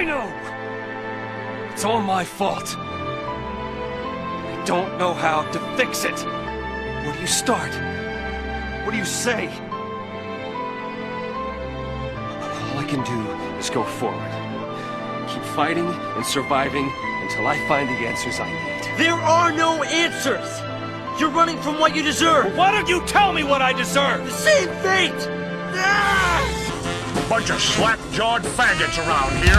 I know! It's all my fault. I don't know how to fix it. Where do you start? What do you say? All I can do is go forward. Keep fighting and surviving until I find the answers I need. There are no answers! You're running from what you deserve! Well, why don't you tell me what I deserve? The same fate! Ah! Bunch of slack-jawed faggots around here.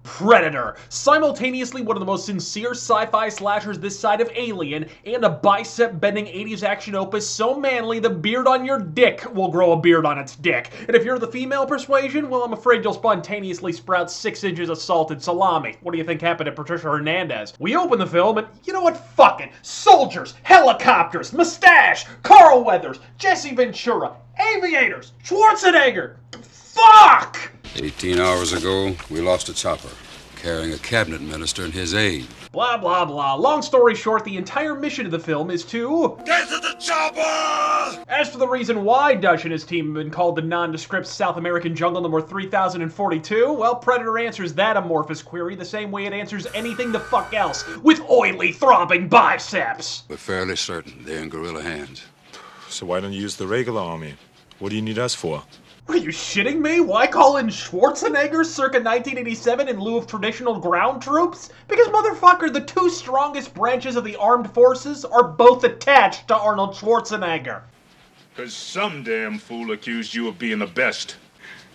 Predator, simultaneously one of the most sincere sci-fi slashers this side of Alien, and a bicep-bending 80s action opus so manly the beard on your dick will grow a beard on its dick. And if you're the female persuasion, well, I'm afraid you'll spontaneously sprout 6 inches of salted salami. What do you think happened to Patricia Hernandez? We open the film and, you know what, fuck it. Soldiers, helicopters, mustache, Carl Weathers, Jesse Ventura, aviators, Schwarzenegger. Fuck! 18 hours ago, we lost a chopper, carrying a cabinet minister and his aide. Blah, blah, blah. Long story short, the entire mission of the film is to... Get to the chopper! As for the reason why Dutch and his team have been called the nondescript South American jungle number 3042, well, Predator answers that amorphous query the same way it answers anything the fuck else, with oily, throbbing biceps. We're fairly certain they're in guerrilla hands. So why don't you use the regular army? What do you need us for? Are you shitting me? Why call in Schwarzenegger circa 1987 in lieu of traditional ground troops? Because, motherfucker, the 2 strongest branches of the armed forces are both attached to Arnold Schwarzenegger. Because some damn fool accused you of being the best.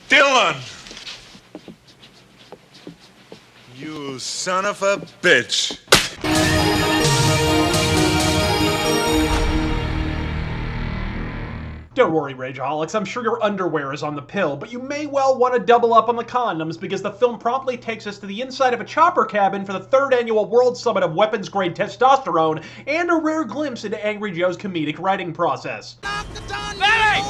Dylan! You son of a bitch! Don't worry, Rageaholics, I'm sure your underwear is on the pill, but you may well want to double up on the condoms because the film promptly takes us to the inside of a chopper cabin for the 3rd annual World Summit of Weapons-Grade Testosterone and a rare glimpse into Angry Joe's comedic writing process. Hey!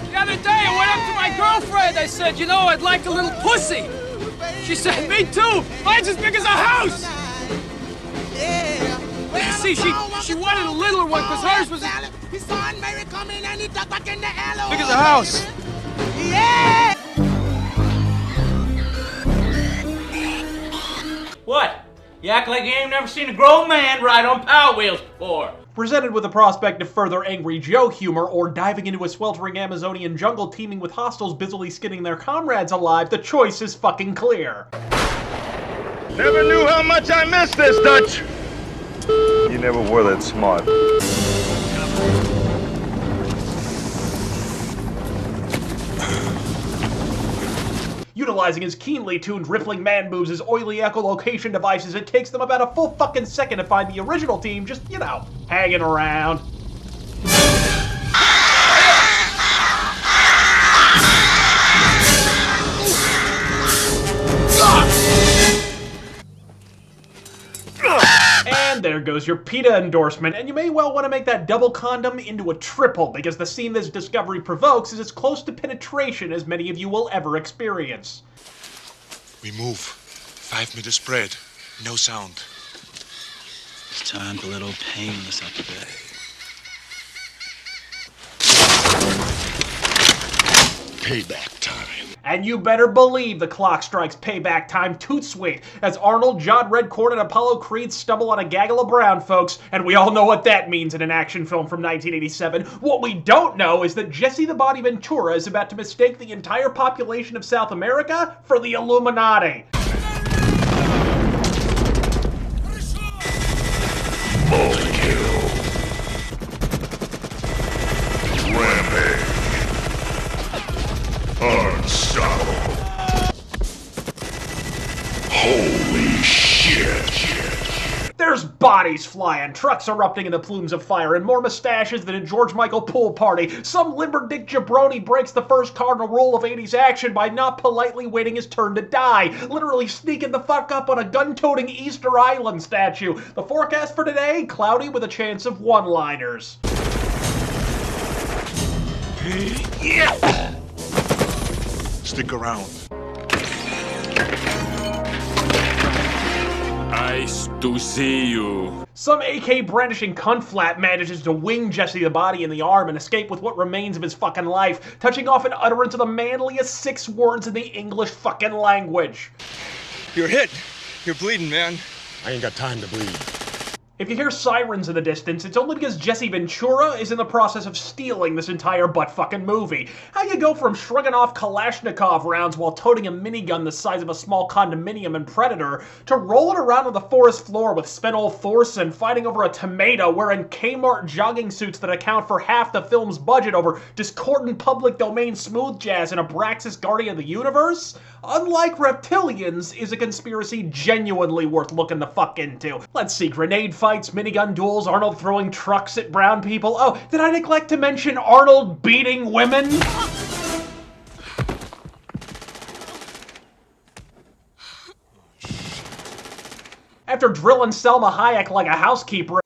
The other day I went up to my girlfriend. I said, you know, I'd like a little pussy. She said, me too. Mine's as big as a house. See, she wanted a littler one because hers was as big as a house. What? You act like you ain't never seen a grown man ride on Power Wheels before. Presented with the prospect of further Angry Joe humor or diving into a sweltering Amazonian jungle teeming with hostiles busily skinning their comrades alive, the choice is fucking clear. Never knew how much I missed this, Dutch. You never were that smart. Utilizing his keenly tuned rippling man moves as oily echolocation devices, it takes them about a full fucking second to find the original team just, you know, hanging around. And there goes your PETA endorsement, and you may well want to make that double condom into a triple, because the scene this discovery provokes is as close to penetration as many of you will ever experience. We move. 5-meter spread. No sound. It's time to little painless up there. Payback time. And you better believe the clock strikes payback time toot sweet as Arnold, John Redcorn, and Apollo Creed stumble on a gaggle of brown folks, and we all know what that means in an action film from 1987. What we don't know is that Jesse the Body Ventura is about to mistake the entire population of South America for the Illuminati. Rampage. Unstoppable. Holy shit. There's bodies flying, trucks erupting into plumes of fire, and more mustaches than a George Michael pool party. Some limberdick jabroni breaks the first cardinal rule of 80s action by not politely waiting his turn to die, literally sneaking the fuck up on a gun-toting Easter Island statue. The forecast for today, cloudy with a chance of one-liners. Yeah. Stick around. I Nice to see you. Some AK-brandishing cunt flap manages to wing Jesse the Body in the arm and escape with what remains of his fucking life, touching off an utterance of the manliest 6 words in the English fucking language. You're hit. You're bleeding, man. I ain't got time to bleed. If you hear sirens in the distance, it's only because Jesse Ventura is in the process of stealing this entire butt-fucking movie. How you go from shrugging off Kalashnikov rounds while toting a minigun the size of a small condominium in Predator, to rolling around on the forest floor with Sven-Ole Thorsen fighting over a tomato wearing Kmart jogging suits that account for half the film's budget over discordant public domain smooth jazz and Abraxas Guardian of the Universe? Unlike reptilians, is a conspiracy genuinely worth looking the fuck into. Let's see, grenade fights, minigun duels, Arnold throwing trucks at brown people. Oh, did I neglect to mention Arnold beating women? After drilling Selma Hayek like a housekeeper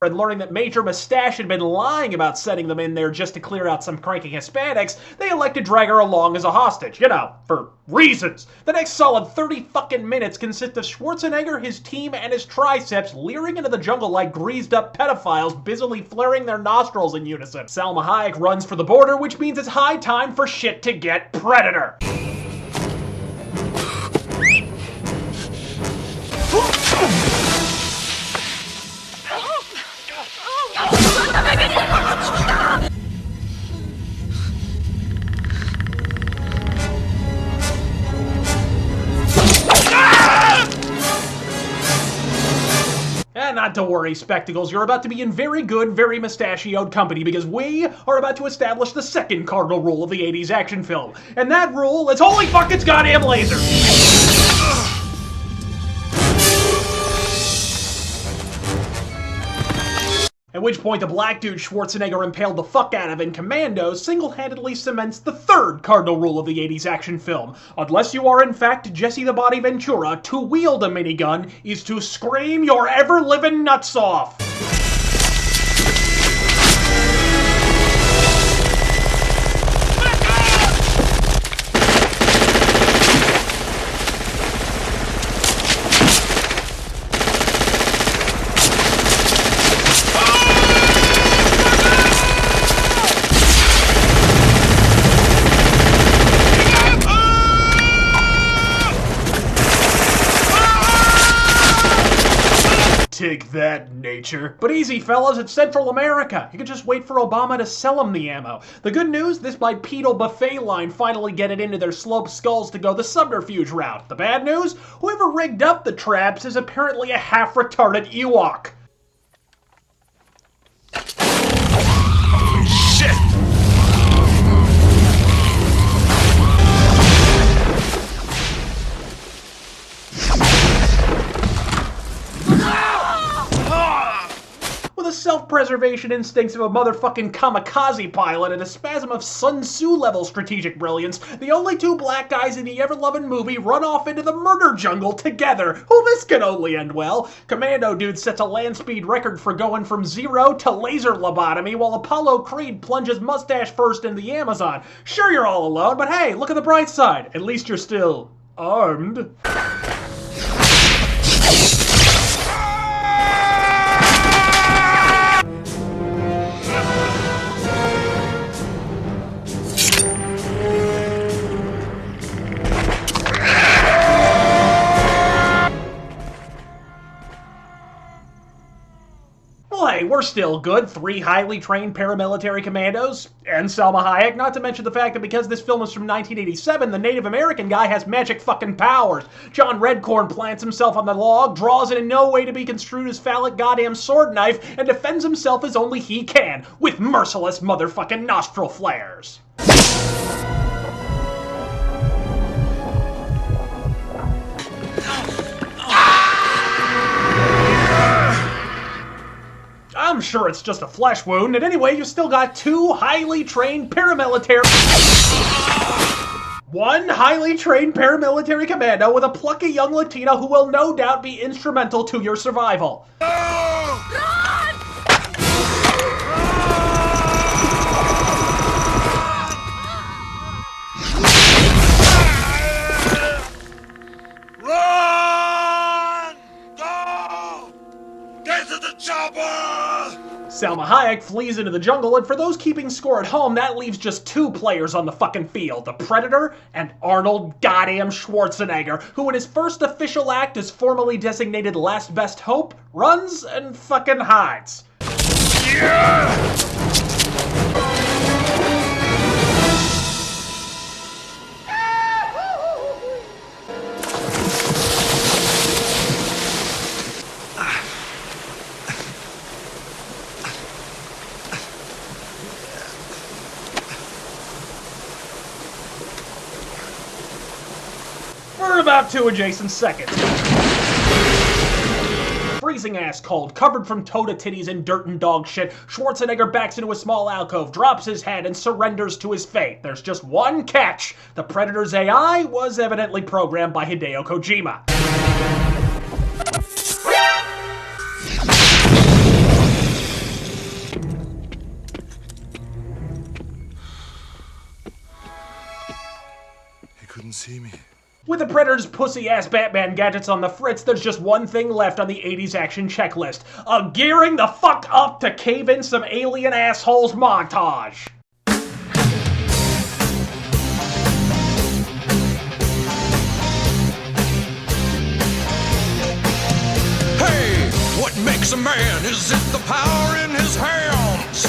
and learning that Major Mustache had been lying about setting them in there just to clear out some cranky Hispanics, they elect to drag her along as a hostage, you know, for reasons. The next solid 30 fucking minutes consist of Schwarzenegger, his team, and his triceps leering into the jungle like greased up pedophiles busily flaring their nostrils in unison. Salma Hayek runs for the border, which means it's high time for shit to get Predator. Not to worry, Spectacles, you're about to be in very good, very mustachioed company because we are about to establish the second cardinal rule of the 80s action film. And that rule is holy fuck, it's goddamn laser! At which point the black dude Schwarzenegger impaled the fuck out of in Commando single-handedly cements the third cardinal rule of the 80s action film. Unless you are in fact Jesse the Body Ventura, to wield a minigun is to scream your ever-living nuts off. Take that, nature. But easy, fellas, it's Central America. You can just wait for Obama to sell them the ammo. The good news, this bipedal buffet line finally get it into their sloped skulls to go the subterfuge route. The bad news, whoever rigged up the traps is apparently a half-retarded Ewok. Shit! The self-preservation instincts of a motherfucking kamikaze pilot and a spasm of Sun Tzu-level strategic brilliance, the only two black guys in the ever-loving movie run off into the murder jungle together. Oh, this can only end well. Commando dude sets a land speed record for going from 0 to laser lobotomy, while Apollo Creed plunges mustache first in the Amazon. Sure, you're all alone, but hey, look at the bright side. At least you're still armed. Hey, we're still good. 3 highly trained paramilitary commandos, and Salma Hayek, not to mention the fact that because this film is from 1987, the Native American guy has magic fucking powers. John Redcorn plants himself on the log, draws it in no way to be construed as phallic goddamn sword knife, and defends himself as only he can, with merciless motherfucking nostril flares. I'm sure it's just a flesh wound, and anyway, you still got 2 highly trained paramilitary... 1 highly trained paramilitary commando with a plucky young Latina who will no doubt be instrumental to your survival. Run! to the chopper! Salma Hayek flees into the jungle, and for those keeping score at home, that leaves just two players on the fucking field, the Predator and Arnold goddamn Schwarzenegger, who in his first official act as formally designated last best hope, runs and fucking hides. Yeah! For about 2 adjacent seconds. Freezing ass cold, covered from toe to titties in dirt and dog shit, Schwarzenegger backs into a small alcove, drops his head, and surrenders to his fate. There's just one catch. The Predator's AI was evidently programmed by Hideo Kojima. He couldn't see me. With the Predator's pussy-ass Batman gadgets on the fritz, there's just one thing left on the 80s action checklist. A gearing the fuck up to cave in some alien assholes montage. Hey, what makes a man? Is it the power in his hands?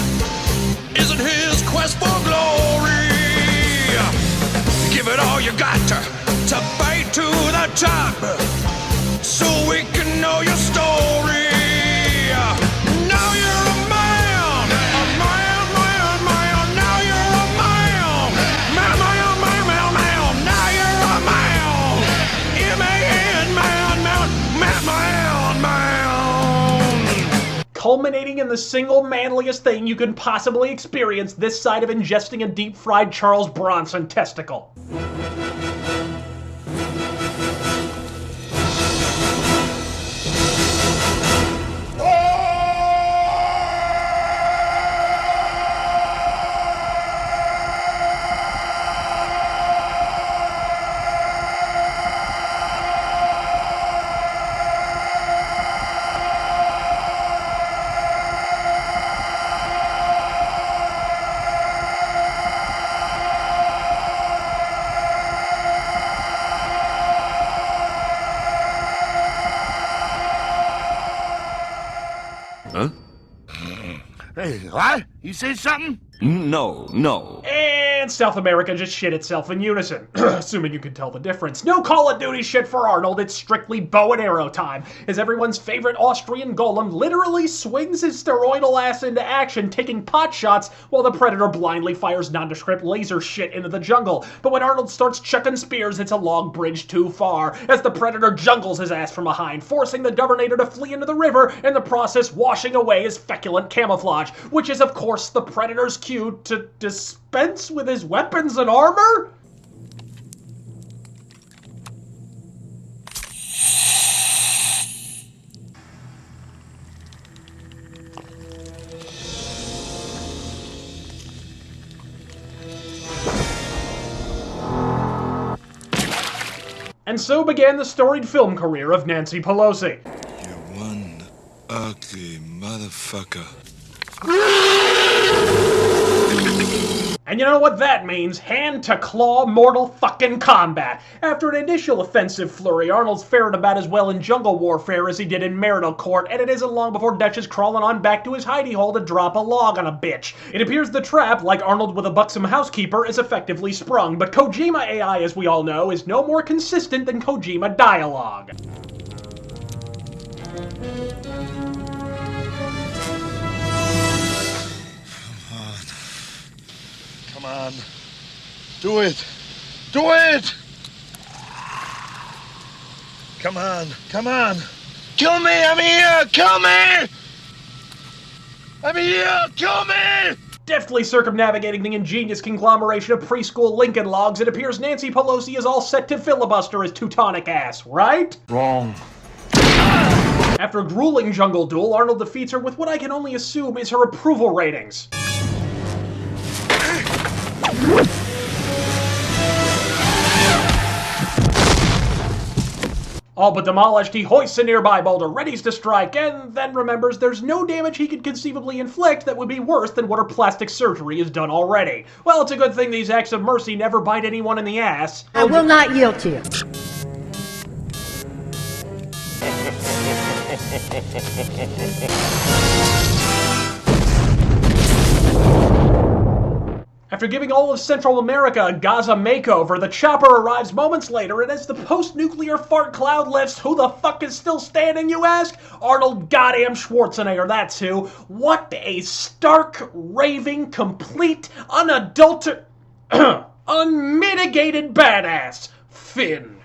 Is it his quest for glory? Give it all you got to fight to the top, so we can know your story. Now you're a man, now you're a man, now you're a man, man. Culminating in the single manliest thing you can possibly experience this side of ingesting a deep-fried Charles Bronson testicle. Hey, what? You say something? No. And South America just shit itself in unison, assuming you can tell the difference. No Call of Duty shit for Arnold, it's strictly bow and arrow time, as everyone's favorite Austrian golem literally swings his steroidal ass into action, taking pot shots while the Predator blindly fires nondescript laser shit into the jungle. But when Arnold starts chucking spears, it's a log bridge too far, as the Predator jungles his ass from behind, forcing the Governator to flee into the river, in the process washing away his feculent camouflage, which is of course the Predator's cue to dispense with his weapons and armor? And so began the storied film career of Nancy Pelosi. You one ugly motherfucker. And you know what that means? Hand-to-claw mortal fucking combat. After an initial offensive flurry, Arnold's fared about as well in jungle warfare as he did in marital court, and it isn't long before Dutch is crawling on back to his hidey hole to drop a log on a bitch. It appears the trap, like Arnold with a buxom housekeeper, is effectively sprung, but Kojima AI, as we all know, is no more consistent than Kojima dialogue. Come on. Do it. Do it! Come on. Come on. Kill me! I'm here! Kill me! I'm here! Kill me! Deftly circumnavigating the ingenious conglomeration of preschool Lincoln logs, it appears Nancy Pelosi is all set to filibuster his Teutonic ass, right? Wrong. After a grueling jungle duel, Arnold defeats her with what I can only assume is her approval ratings. All but demolished, he hoists a nearby boulder, readies to strike, and then remembers there's no damage he could conceivably inflict that would be worse than what her plastic surgery has done already. Well, it's a good thing these acts of mercy never bite anyone in the ass. I will not yield to you. After giving all of Central America a Gaza makeover, the chopper arrives moments later, and as the post-nuclear fart cloud lifts, who the fuck is still standing, you ask? Arnold goddamn Schwarzenegger, that's who. What a stark, raving, complete, unadulterated, unmitigated badass, Finn.